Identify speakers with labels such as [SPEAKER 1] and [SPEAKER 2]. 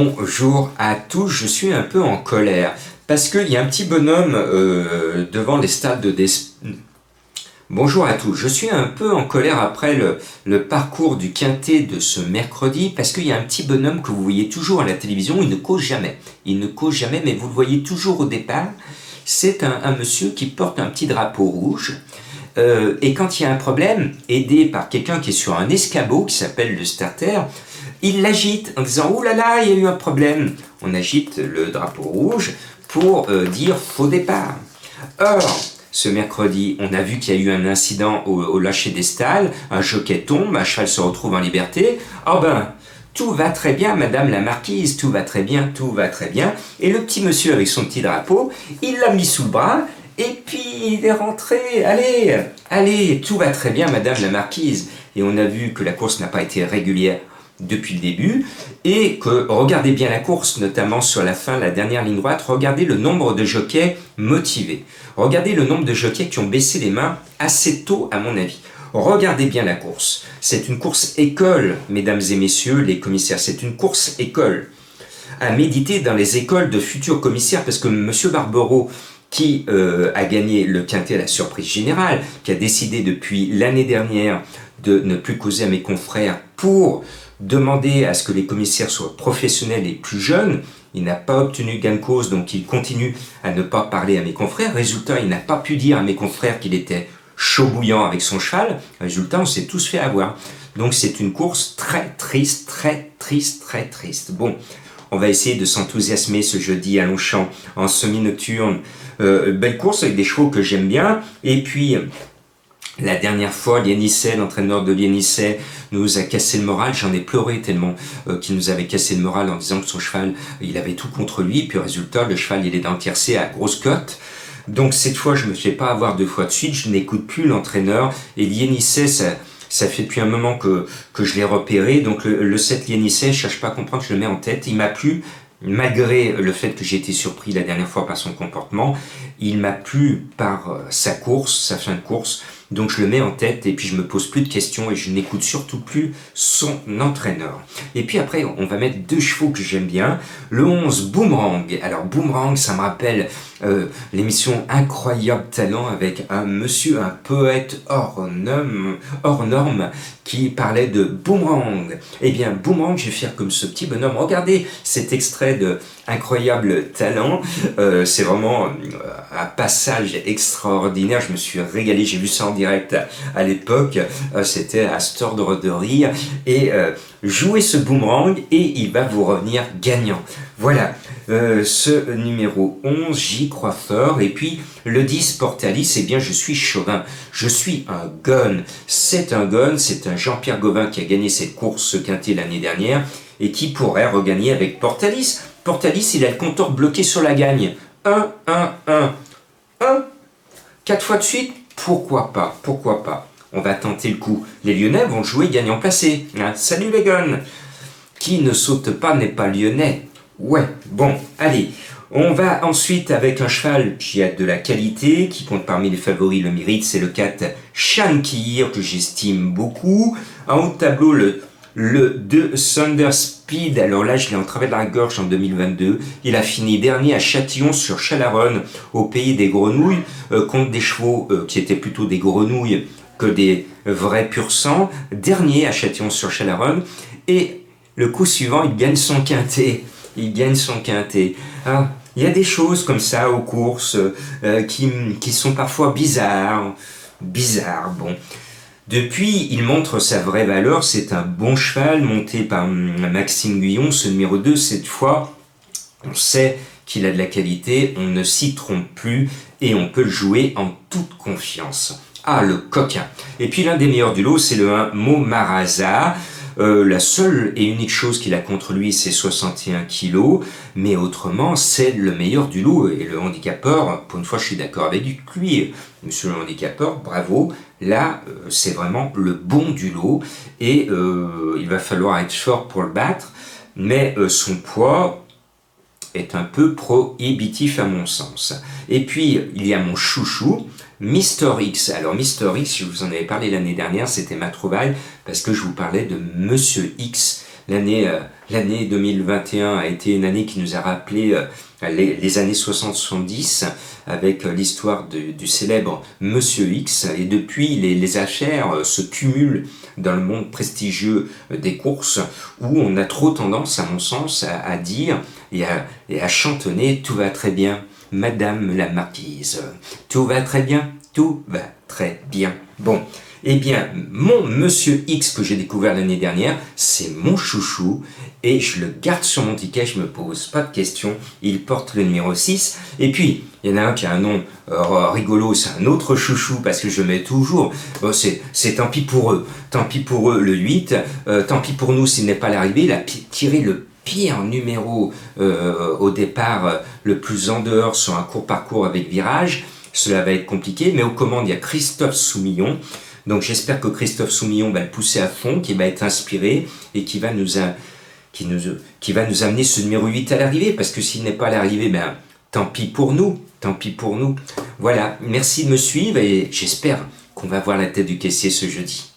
[SPEAKER 1] Bonjour à tous, je suis un peu en colère parce qu'il y a un petit bonhomme devant les stades de Bonjour à tous, je suis un peu en colère après le parcours du Quintet de ce mercredi parce qu'il y a un petit bonhomme que vous voyez toujours à la télévision, il ne cause jamais. Il ne cause jamais, mais vous le voyez toujours au départ. C'est un monsieur qui porte un petit drapeau rouge. Et quand il y a un problème, aidé par quelqu'un qui est sur un escabeau qui s'appelle le starter, il l'agite en disant « Ouh là là, il y a eu un problème !» On agite le drapeau rouge pour dire « Faux départ ». Or, ce mercredi, on a vu qu'il y a eu un incident au lâcher des stalles, un jockey tombe, un cheval se retrouve en liberté. Oh ben, tout va très bien, madame la marquise, tout va très bien, tout va très bien. Et le petit monsieur avec son petit drapeau, il l'a mis sous le bras, et puis il est rentré. Allez, allez, tout va très bien, madame la marquise. Et on a vu que la course n'a pas été régulière depuis le début, et que, regardez bien la course, notamment sur la fin, la dernière ligne droite, regardez le nombre de jockeys motivés. Regardez le nombre de jockeys qui ont baissé les mains assez tôt, à mon avis. Regardez bien la course. C'est une course école, mesdames et messieurs les commissaires. C'est une course école. À méditer dans les écoles de futurs commissaires, parce que M. Barbero, qui a gagné le Quintet à la surprise générale, qui a décidé depuis l'année dernière de ne plus causer à mes confrères pour demander à ce que les commissaires soient professionnels et plus jeunes. Il n'a pas obtenu gain de cause, donc il continue à ne pas parler à mes confrères. Résultat, il n'a pas pu dire à mes confrères qu'il était chaud bouillant avec son cheval. Résultat, on s'est tous fait avoir. Donc c'est une course très triste, très triste, très triste. Bon, on va essayer de s'enthousiasmer ce jeudi à Longchamp en semi-nocturne. Belle course avec des chevaux que j'aime bien. Et puis, la dernière fois, Lienissay, l'entraîneur de Lienissay, nous a cassé le moral. J'en ai pleuré tellement qu'il nous avait cassé le moral en disant que son cheval, il avait tout contre lui. Puis résultat, le cheval, il est dans le tiercé à grosse cote. Donc cette fois, je me fais pas avoir deux fois de suite. Je n'écoute plus l'entraîneur. Et Lienissay, ça fait depuis un moment que je l'ai repéré. Donc le 7 Lienissay, je cherche pas à comprendre, je le mets en tête. Il m'a plu. Malgré le fait que j'ai été surpris la dernière fois par son comportement, il m'a plu par sa course, sa fin de course. Donc je le mets en tête et puis je me pose plus de questions et je n'écoute surtout plus son entraîneur. Et puis après, on va mettre deux chevaux que j'aime bien. Le 11, Boomerang. Alors Boomerang, ça me rappelle l'émission Incroyable Talent avec un monsieur, un poète hors norme qui parlait de Boomerang. Eh bien, Boomerang, je vais faire comme ce petit bonhomme. Regardez cet extrait de Incroyable Talent. C'est vraiment un passage extraordinaire. Je me suis régalé. J'ai vu ça en direct à l'époque. C'était à cet ordre de rire. Et jouez ce Boomerang et il va vous revenir gagnant. Voilà. Ce numéro 11, j'y crois fort. Et puis, le 10, Portalis, eh bien, je suis chauvin. Je suis un gun. C'est un gun. C'est un Jean-Pierre Gauvin qui a gagné cette course, ce Quintet l'année dernière, et qui pourrait regagner avec Portalis. Portalis, il a le compteur bloqué sur la gagne. 1, 1, 1. 1. 4 fois de suite, pourquoi pas, pourquoi pas. On va tenter le coup. Les Lyonnais vont jouer gagnant placé. Hein, salut les guns. Qui ne saute pas n'est pas lyonnais. Ouais, bon, allez. On va ensuite avec un cheval qui a de la qualité, qui compte parmi les favoris, le mérite, c'est le 4 Shankir, que j'estime beaucoup. En haut de tableau, le 2 Thunder Speed, alors là je l'ai en travers de la gorge en 2022, il a fini dernier à Châtillon sur Chalaronne, au pays des grenouilles, contre des chevaux qui étaient plutôt des grenouilles que des vrais pur sang, dernier à Châtillon sur Chalaronne, et le coup suivant il gagne son quintet. Il gagne son quintet. Ah, il y a des choses comme ça aux courses qui sont parfois bizarres. Bizarres, bon. Depuis, il montre sa vraie valeur. C'est un bon cheval monté par Maxime Guyon. Ce numéro 2, cette fois, on sait qu'il a de la qualité. On ne s'y trompe plus et on peut le jouer en toute confiance. Ah, le coquin. Et puis, l'un des meilleurs du lot, c'est le 1 Momaraza. La seule et unique chose qu'il a contre lui, c'est 61 kilos, mais autrement, c'est le meilleur du lot. Et le handicapeur, pour une fois, je suis d'accord avec lui, monsieur le handicapeur, bravo. Là, c'est vraiment le bon du lot, et il va falloir être fort pour le battre, mais son poids est un peu prohibitif à mon sens. Et puis, il y a mon chouchou, Mister X. Alors Mister X, je vous en avais parlé l'année dernière, c'était ma trouvaille, parce que je vous parlais de Monsieur X l'année l'année 2021 a été une année qui nous a rappelé les années 60-70 avec l'histoire du célèbre Monsieur X. Et depuis, les affaires se cumulent dans le monde prestigieux des courses où on a trop tendance, à mon sens, à dire et à chantonner « Tout va très bien, Madame la Marquise. Tout va très bien, tout va très bien. » Bon, eh bien, mon Monsieur X que j'ai découvert l'année dernière, c'est mon chouchou et je le garde sur mon ticket, je me pose pas de questions. Il porte le numéro 6. Et puis, il y en a un qui a un nom rigolo, c'est un autre chouchou parce que je mets toujours. Bon, c'est tant pis pour eux. Tant pis pour eux, le 8. Tant pis pour nous s'il n'est pas l'arrivée. Il a tiré le pire numéro au départ, le plus en dehors sur un court parcours avec virage. Cela va être compliqué, mais aux commandes, il y a Christophe Soumillon. Donc j'espère que Christophe Soumillon va le pousser à fond, qu'il va être inspiré et qui va nous amener ce numéro 8 à l'arrivée, parce que s'il n'est pas à l'arrivée, ben, tant pis pour nous, tant pis pour nous. Voilà, merci de me suivre et j'espère qu'on va voir la tête du caissier ce jeudi.